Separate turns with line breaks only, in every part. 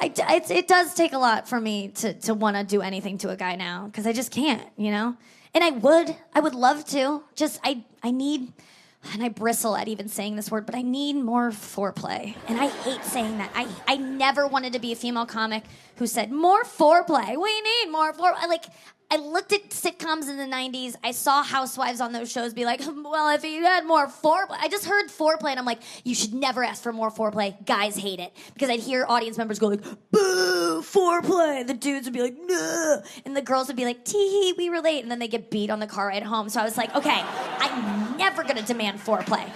It does take a lot for me to want to do anything to a guy now, because I just can't, you know? And I would love to. Just, I need, and I bristle at even saying this word, but I need more foreplay. And I hate saying that. I never wanted to be a female comic who said, more foreplay. We need more foreplay. Like, I looked at sitcoms in the 90s. I saw housewives on those shows be like, well, if you had more foreplay. I just heard foreplay, and I'm like, you should never ask for more foreplay. Guys hate it. Because I'd hear audience members go like, boo, foreplay. The dudes would be like, no. And the girls would be like, tee, we relate. And then they get beat on the car ride home. So I was like, okay, I'm never going to demand foreplay.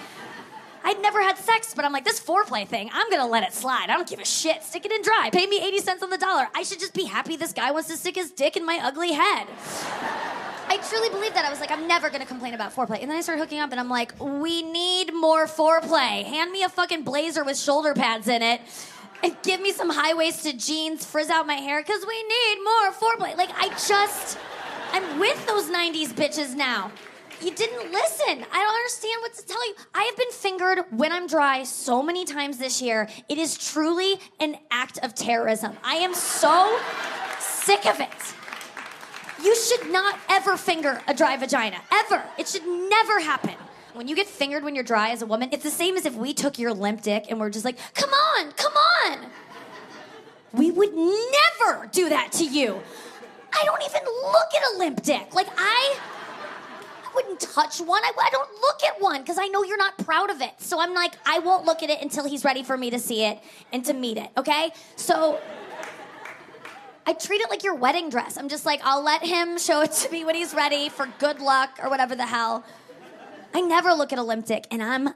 I'd never had sex, but I'm like, this foreplay thing, I'm gonna let it slide. I don't give a shit. Stick it in dry. Pay me 80 cents on the dollar. I should just be happy this guy wants to stick his dick in my ugly head. I truly believed that. I was like, I'm never gonna complain about foreplay. And then I started hooking up, and I'm like, we need more foreplay. Hand me a fucking blazer with shoulder pads in it, and give me some high-waisted jeans, frizz out my hair, because we need more foreplay. Like, I'm with those 90s bitches now. You didn't listen. I don't understand what to tell you. I have been fingered when I'm dry so many times this year. It is truly an act of terrorism. I am so sick of it. You should not ever finger a dry vagina. Ever. It should never happen. When you get fingered when you're dry as a woman, it's the same as if we took your limp dick and we're just like, come on, come on. We would never do that to you. I don't even look at a limp dick. Like, I wouldn't touch one. I don't look at one because I know you're not proud of it. So I'm like, I won't look at it until he's ready for me to see it and to meet it, okay? So I treat it like your wedding dress. I'm just like, I'll let him show it to me when he's ready for good luck or whatever the hell. I never look at a limp dick, and I'm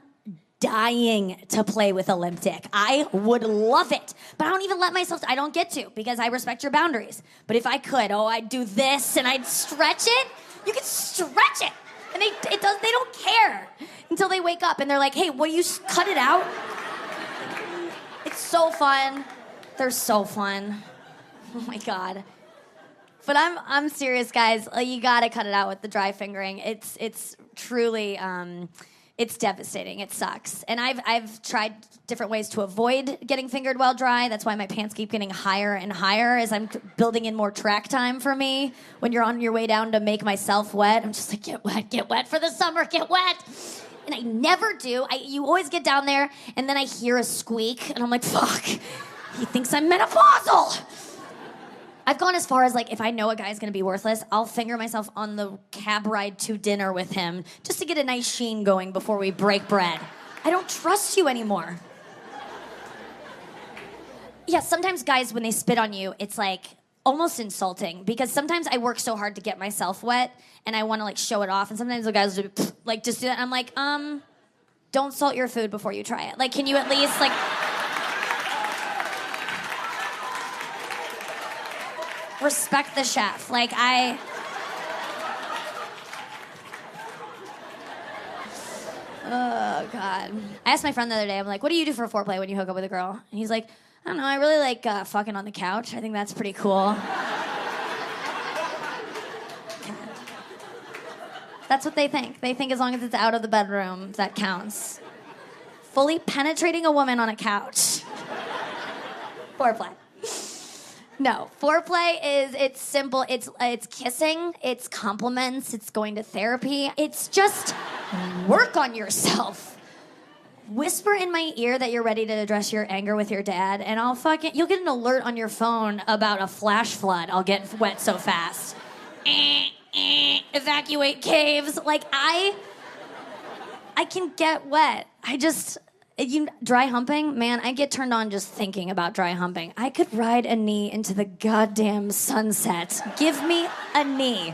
dying to play with a limp dick. I would love it, but I don't even let myself, I don't get to, because I respect your boundaries. But if I could, I'd do this and I'd stretch it. You can stretch it. And they don't care until they wake up and they're like, hey, will you cut it out? It's so fun. They're so fun. Oh my God. But I'm serious, guys. You gotta cut it out with the dry fingering. It's truly it's devastating. It sucks. And I've tried different ways to avoid getting fingered while dry. That's why my pants keep getting higher and higher as I'm building in more track time for me. When you're on your way down to make myself wet, I'm just like, get wet for the summer, get wet. And I never do. You always get down there, and then I hear a squeak, and I'm like, fuck, he thinks I'm menopausal. I've gone as far as, like, if I know a guy's gonna be worthless, I'll finger myself on the cab ride to dinner with him just to get a nice sheen going before we break bread. I don't trust you anymore. Yeah, sometimes guys, when they spit on you, it's like almost insulting, because sometimes I work so hard to get myself wet and I want to like show it off, and sometimes the guys will like just do that. And I'm like, don't salt your food before you try it. Like, can you at least like respect the chef? Like, oh God. I asked my friend the other day, I'm like, what do you do for foreplay when you hook up with a girl? And he's like, I don't know, I really like fucking on the couch. I think that's pretty cool. That's what they think. They think as long as it's out of the bedroom, that counts. Fully penetrating a woman on a couch. Foreplay. No, foreplay it's simple. It's kissing, it's compliments, it's going to therapy. It's just work on yourself. Whisper in my ear that you're ready to address your anger with your dad, and you'll get an alert on your phone about a flash flood. I'll get wet so fast. Evacuate caves. Like, I can get wet. Dry humping, man, I get turned on just thinking about dry humping. I could ride a knee into the goddamn sunset. Give me a knee.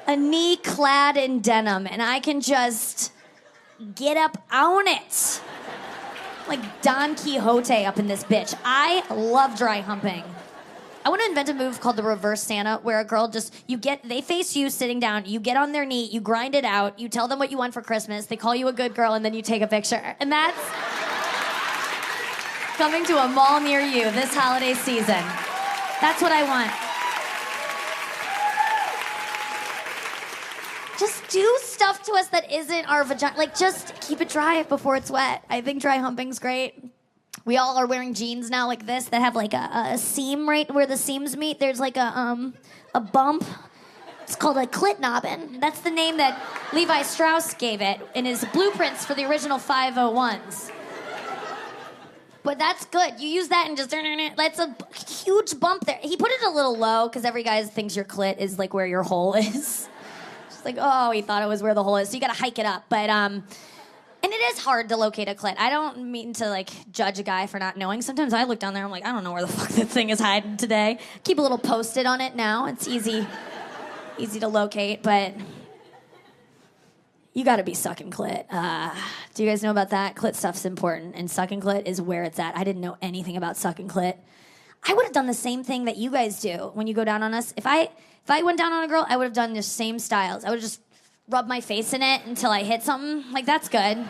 A knee clad in denim, and I can just get up on it. Like Don Quixote up in this bitch. I love dry humping. I want to invent a move called the reverse Santa, where a girl they face you sitting down, you get on their knee, you grind it out, you tell them what you want for Christmas, they call you a good girl, and then you take a picture. And that's coming to a mall near you this holiday season. That's what I want. Just do stuff to us that isn't our vagina. Like, just keep it dry before it's wet. I think dry humping's great. We all are wearing jeans now like this that have like a seam right where the seams meet. There's like a bump. It's called a clit nobbin. That's the name that Levi Strauss gave it in his blueprints for the original 501s. But that's good. You use that and just... That's a huge bump there. He put it a little low because every guy thinks your clit is like where your hole is. Just like, oh, he thought it was where the hole is. So you got to hike it up. But, and it is hard to locate a clit. I don't mean to, like, judge a guy for not knowing. Sometimes I look down there, I'm like, I don't know where the fuck that thing is hiding today. Keep a little Post-it on it now. It's easy to locate, but... You gotta be sucking clit. Do you guys know about that? Clit stuff's important, and sucking clit is where it's at. I didn't know anything about sucking clit. I would have done the same thing that you guys do when you go down on us. If I went down on a girl, I would have done the same styles. I would have just rubbed my face in it until I hit something. Like, that's good.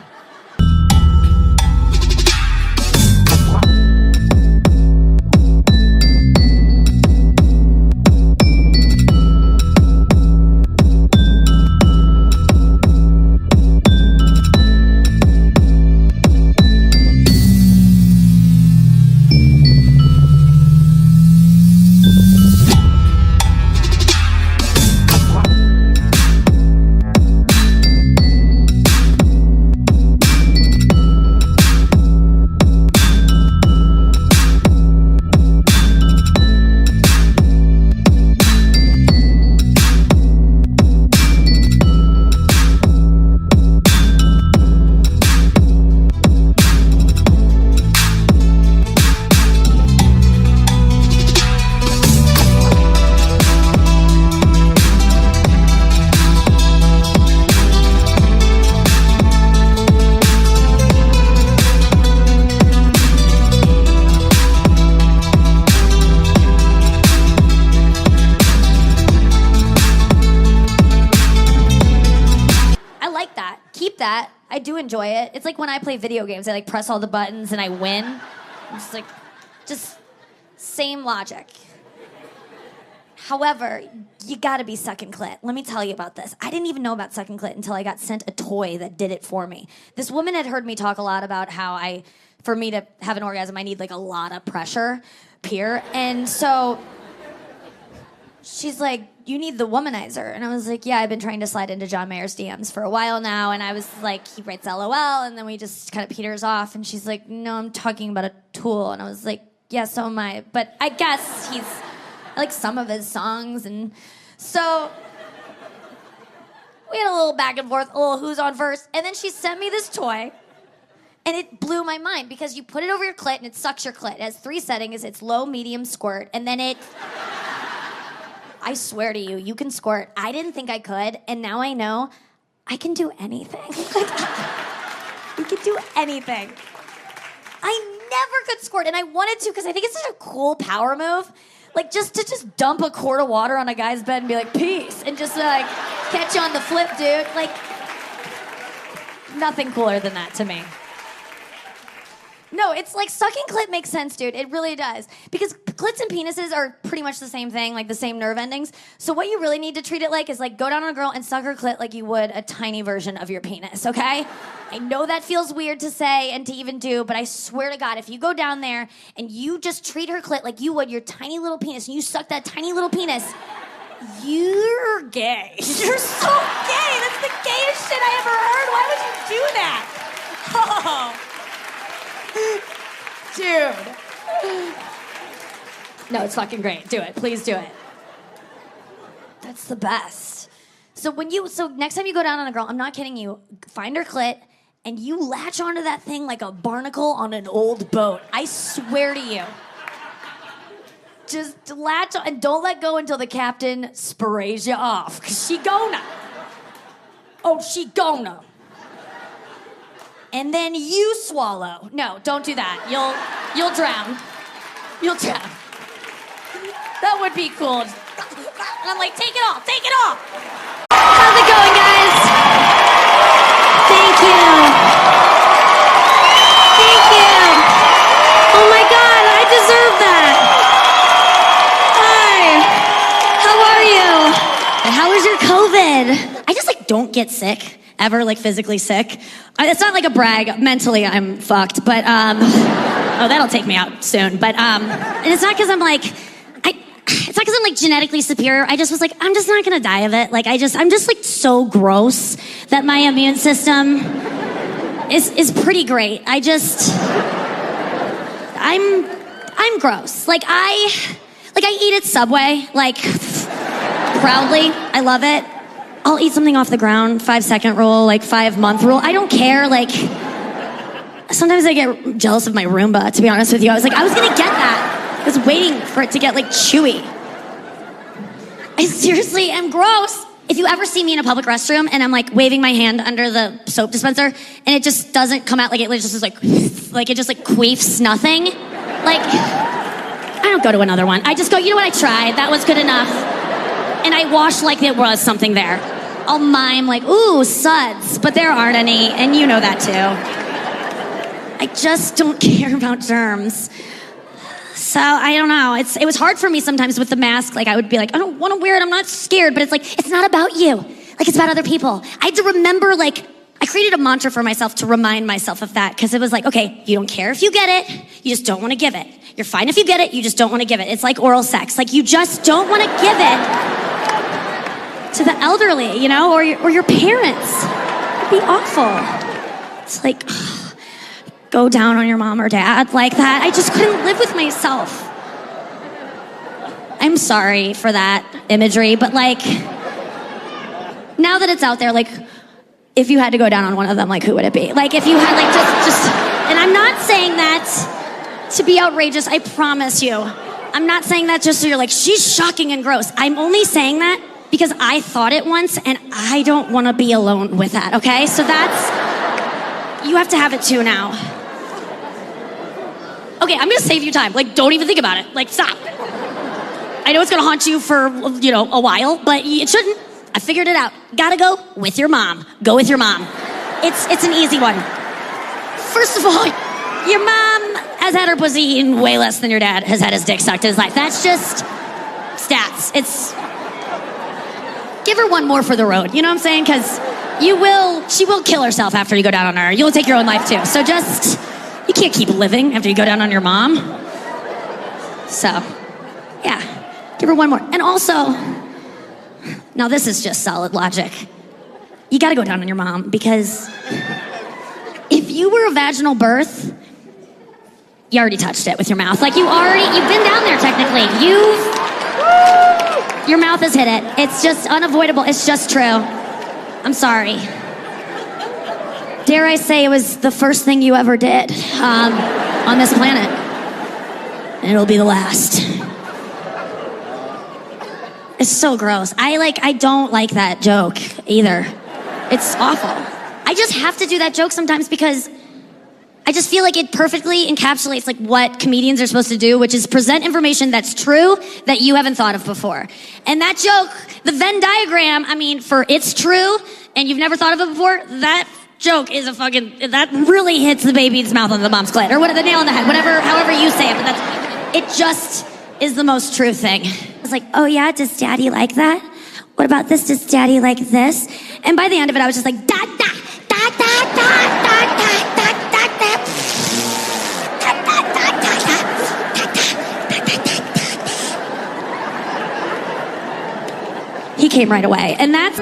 That. I do enjoy it. It's like when I play video games, I like press all the buttons and I win. It's like, just same logic. However, you gotta be sucking clit. Let me tell you about this. I didn't even know about sucking clit until I got sent a toy that did it for me. This woman had heard me talk a lot about how for me to have an orgasm, I need like a lot of pressure, and so she's like, you need the womanizer. And I was like, yeah, I've been trying to slide into John Mayer's DMs for a while now. And I was like, he writes LOL, and then we just kind of peters off. And she's like, no, I'm talking about a tool. And I was like, yeah, so am I. But I guess I like some of his songs. And so we had a little back and forth, a little who's on first. And then she sent me this toy. And it blew my mind because you put it over your clit and it sucks your clit. It has 3 settings. It's low, medium, squirt. And then I swear to you, you can squirt. I didn't think I could, and now I know I can do anything. You can do anything. I never could squirt, and I wanted to because I think it's such a cool power move. Like, just to dump a quart of water on a guy's bed and be like, peace, and just, like, catch you on the flip, dude. Like, nothing cooler than that to me. No, it's like sucking clit makes sense, dude. It really does. Because clits and penises are pretty much the same thing, like the same nerve endings. So what you really need to treat it like is like go down on a girl and suck her clit like you would a tiny version of your penis, okay? I know that feels weird to say and to even do, but I swear to God, if you go down there and you just treat her clit like you would your tiny little penis and you suck that tiny little penis, you're gay. You're so gay. That's the gayest shit I ever heard. Why would you do that? Oh. Dude. No, it's fucking great. Do it. Please do it. That's the best. So next time you go down on a girl, I'm not kidding you, find her clit and you latch onto that thing like a barnacle on an old boat. I swear to you. Just latch on and don't let go until the captain sprays you off. Cause she gonna. Oh, she gonna. And then you swallow. No, don't do that. You'll drown. You'll drown. That would be cool. And I'm like, take it off, take it off. How's it going, guys? Thank you. Thank you. Oh my God, I deserve that. Hi. How are you? And how was your COVID? I just like don't get sick. Ever, like physically sick. It's not like a brag. Mentally, I'm fucked. But
Oh, that'll take me out soon. But and it's not because I'm like, it's not because I'm like genetically superior. I just was like, I'm just not gonna die of it. Like I'm just like so gross that my immune system is pretty great. I'm gross. Like I eat at Subway, like proudly. I love it. I'll eat something off the ground, 5-second rule, like 5-month rule. I don't care. Like sometimes I get jealous of my Roomba, to be honest with you. I was gonna get that. I was waiting for it to get like chewy. I seriously am gross. If you ever see me in a public restroom and I'm like waving my hand under the soap dispenser and it just doesn't come out, like it just is like it just like queefs nothing, like I don't go to another one. I just go, you know what, I tried, that was good enough. And I wash like there was something there. I'll mime like, ooh, suds, but there aren't any, and you know that too. I just don't care about germs. So I don't know. It was hard for me sometimes with the mask. Like I would be like, I don't want to wear it. I'm not scared. But it's like, it's not about you. Like it's about other people. I had to remember, like, I created a mantra for myself to remind myself of that. Because it was like, okay, you don't care if you get it. You just don't want to give it. You're fine if you get it. You just don't want to give it. It's like oral sex. Like you just don't want to give it to the elderly, you know, or your parents. It'd be awful. It's like... go down on your mom or dad like that. I just couldn't live with myself. I'm sorry for that imagery, but like, now that it's out there, like, if you had to go down on one of them, like, who would it be? Like, if you had, like, just, and I'm not saying that to be outrageous, I promise you. I'm not saying that just so you're like, she's shocking and gross. I'm only saying that because I thought it once, and I don't want to be alone with that, okay? So that's, you have to have it too now. Okay, I'm gonna save you time. Like, don't even think about it. Like, stop. I know it's gonna haunt you for, you know, a while, but it shouldn't. I figured it out. Gotta go with your mom. Go with your mom. It's an easy one. First of all, your mom has had her pussy eaten way less than your dad has had his dick sucked in his life. That's just stats. Give her one more for the road. You know what I'm saying? Because she will kill herself after you go down on her. You'll take your own life too. So just... you can't keep living after you go down on your mom. So, yeah, give her one more. And also, now this is just solid logic. You gotta go down on your mom because if you were a vaginal birth, you already touched it with your mouth. Like you've been down there technically. Your mouth has hit it. It's just unavoidable. It's just true. I'm sorry. Dare I say it was the first thing you ever did on this planet. And it'll be the last. It's so gross. I don't like that joke either. It's awful. I just have to do that joke sometimes because I just feel like it perfectly encapsulates like what comedians are supposed to do, which is present information that's true that you haven't thought of before. And that joke, the Venn diagram, I mean, for it's true and you've never thought of it before, that joke is that really hits the baby's mouth on the mom's clit, or the nail on the head, however you say it, but it just is the most true thing. It's like, oh yeah, does daddy like that? What about this? Does daddy like this? And by the end of it, I was just like, da da da da da da da da da da. He came right away, and that's...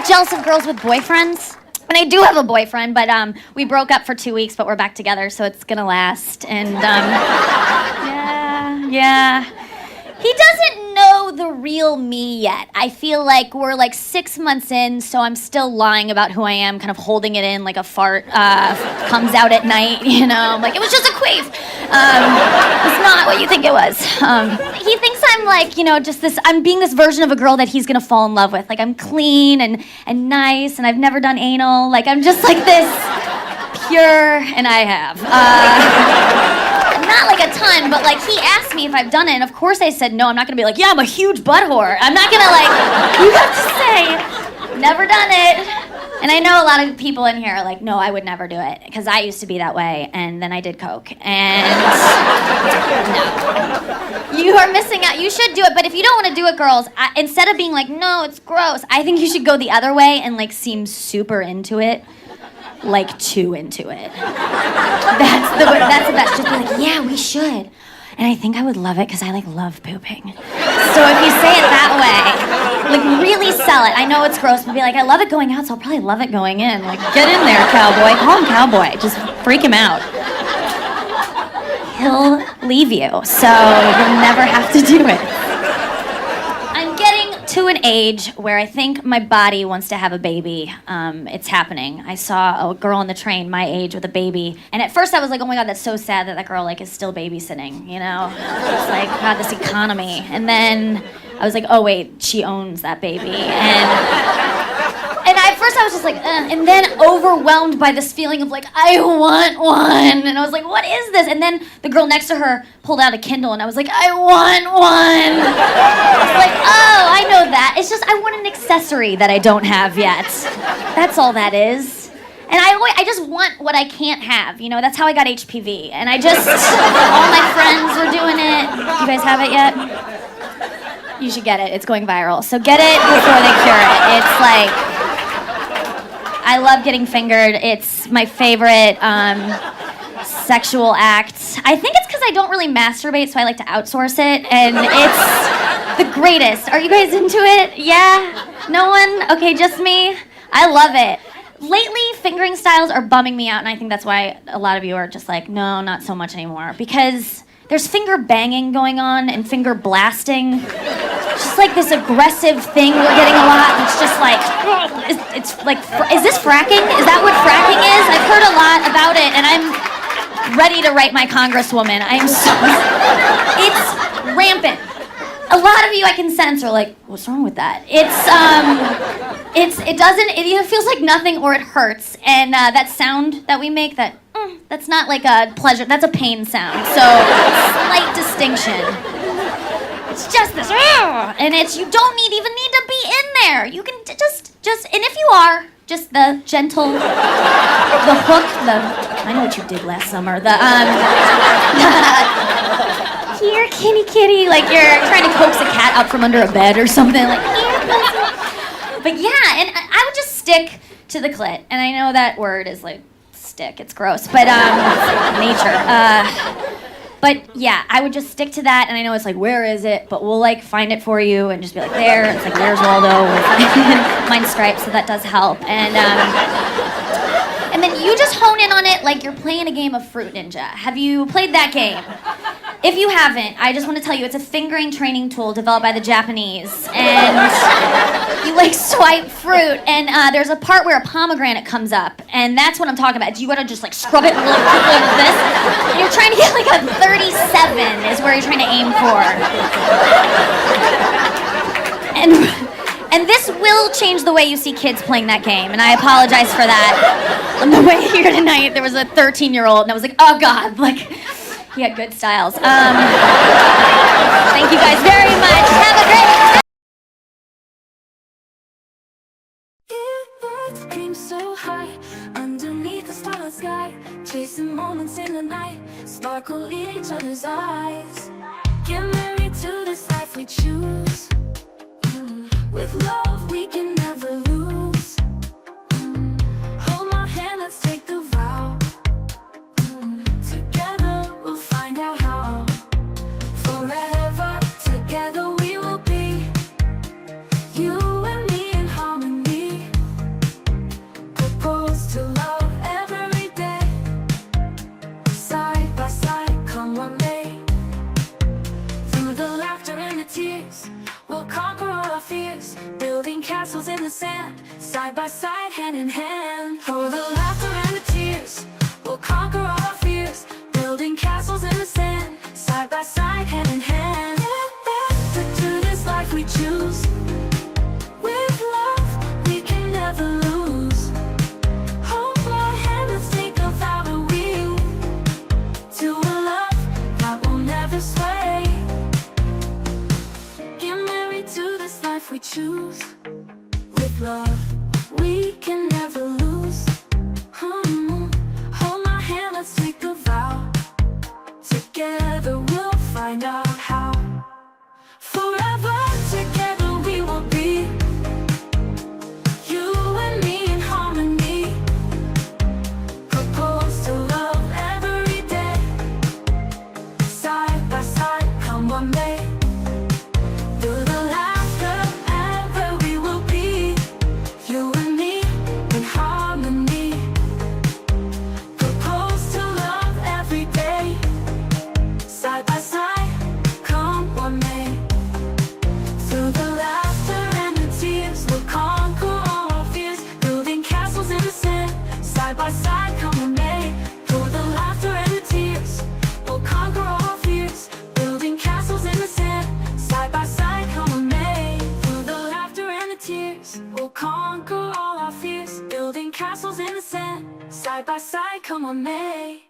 jealous of girls with boyfriends. And I do have a boyfriend, but we broke up for 2 weeks, but we're back together, so it's gonna last. And yeah. He doesn't know the real me yet. I feel like we're like 6 months in, so I'm still lying about who I am, kind of holding it in like a fart comes out at night, you know? I'm like, it was just a queef. It's not what you think it was. He thinks I'm like, you know, just this, I'm being this version of a girl that he's gonna fall in love with. Like, I'm clean and nice, and I've never done anal. Like, I'm just like this pure, and I have. Not like a ton, but like he asked me if I've done it, and of course I said no. I'm not gonna be like, yeah, I'm a huge butt whore. I'm not gonna like, you have to say, never done it. And I know a lot of people in here are like, no, I would never do it, because I used to be that way, and then I did coke, and no. You are missing out. You should do it, but if you don't want to do it, girls, instead of being like, no, it's gross, I think you should go the other way and like seem super into it. Like too into it. That's the best. Just be like, yeah, we should. And I think I would love it because I like love pooping. So if you say it that way, like really sell it. I know it's gross, but be like, I love it going out, so I'll probably love it going in. Like, get in there, cowboy. Call him cowboy. Just freak him out. He'll leave you, so you'll never have to do it. I'm getting to an age where I think my body wants to have a baby. It's happening. I saw a girl on the train my age with a baby, and at first I was like, oh my God, that's so sad that girl like is still babysitting, you know? It's like, God, this economy. And then I was like, oh wait, she owns that baby. And at first I was just like, and then overwhelmed by this feeling of like, I want one. And I was like, what is this? And then the girl next to her pulled out a Kindle, and I was like, I want one. I was like, oh, I know that. It's just, I want an accessory that I don't have yet. That's all that is. And I just want what I can't have, you know? That's how I got HPV. And I just, all my friends were doing it. You guys have it yet? You should get it. It's going viral. So get it before they cure it. It's like, I love getting fingered. It's my favorite sexual act. I think it's because I don't really masturbate, so I like to outsource it, and it's the greatest. Are you guys into it? Yeah? No one? Okay, just me? I love it. Lately, fingering styles are bumming me out, and I think that's why a lot of you are just like, no, not so much anymore, because there's finger banging going on and finger blasting. It's just like this aggressive thing we're getting a lot. It's just like, it's like, is this fracking? Is that what fracking is? I've heard a lot about it, and I'm ready to write my congresswoman. I am so, it's rampant. A lot of you I can sense are like, what's wrong with that? It either feels like nothing or it hurts. And that sound that we make, that's not like a pleasure, that's a pain sound. So, slight distinction. It's just this, and it's, you don't even need to be in there. You can just, and if you are, just the gentle, the hook, I know what you did last summer, here, kitty, like you're trying to coax a cat out from under a bed or something, like, here, pussy. But yeah, and I would just stick to the clit, and I know that word is like, stick, it's gross, but nature. But yeah, I would just stick to that, and I know it's like, where is it? But we'll like find it for you and just be like, there. It's like, where's Waldo? Mine's striped, so that does help. And then you just hone in on it like you're playing a game of Fruit Ninja. Have you played that game? If you haven't, I just want to tell you, it's a fingering training tool developed by the Japanese. And you like swipe fruit, and there's a part where a pomegranate comes up, and that's what I'm talking about. You gotta just like scrub it really quickly like this. And you're trying to get like a 37 is where you're trying to aim for. And this will change the way you see kids playing that game, and I apologize for that. On the way here tonight, there was a 13-year-old, and I was like, oh God, like, he had good styles. Thank you guys very much. Have a great
dream so high underneath the starlit sky, chasing moments in the night, sparkle in each other's eyes. Get married to this life we choose. With love we can never lose. Hold my hand, let's take the vow. Together we'll find out how. Forever together we will be. You and me in harmony. the sand, side by side, hand in hand. For the laughter and the tears, we'll conquer all our fears, building castles in the sand, side by side, hand in hand. To this life we choose, with love we can never lose. Hold my hand, let's take a vow to we, to a love that will never sway. Get married to this life we choose, with love we can never lose. Hold my hand, let's take a vow, together we'll find out how. Forever together we will be, you and me in harmony. Propose to love every day, side by side, come what may. Through the laughter and where we will be, you and me in harmony. Propose to love every day, side by side, come what may. Through the laughter and the tears, we'll conquer all our fears, building castles in the sand, side by side, come what may. Through the laughter and the tears, we'll conquer all our fears, building castles in the sand, side by side, come what may. Through the laughter and the tears, we'll conquer all our fears, building castles in the sand, side by side, come what may.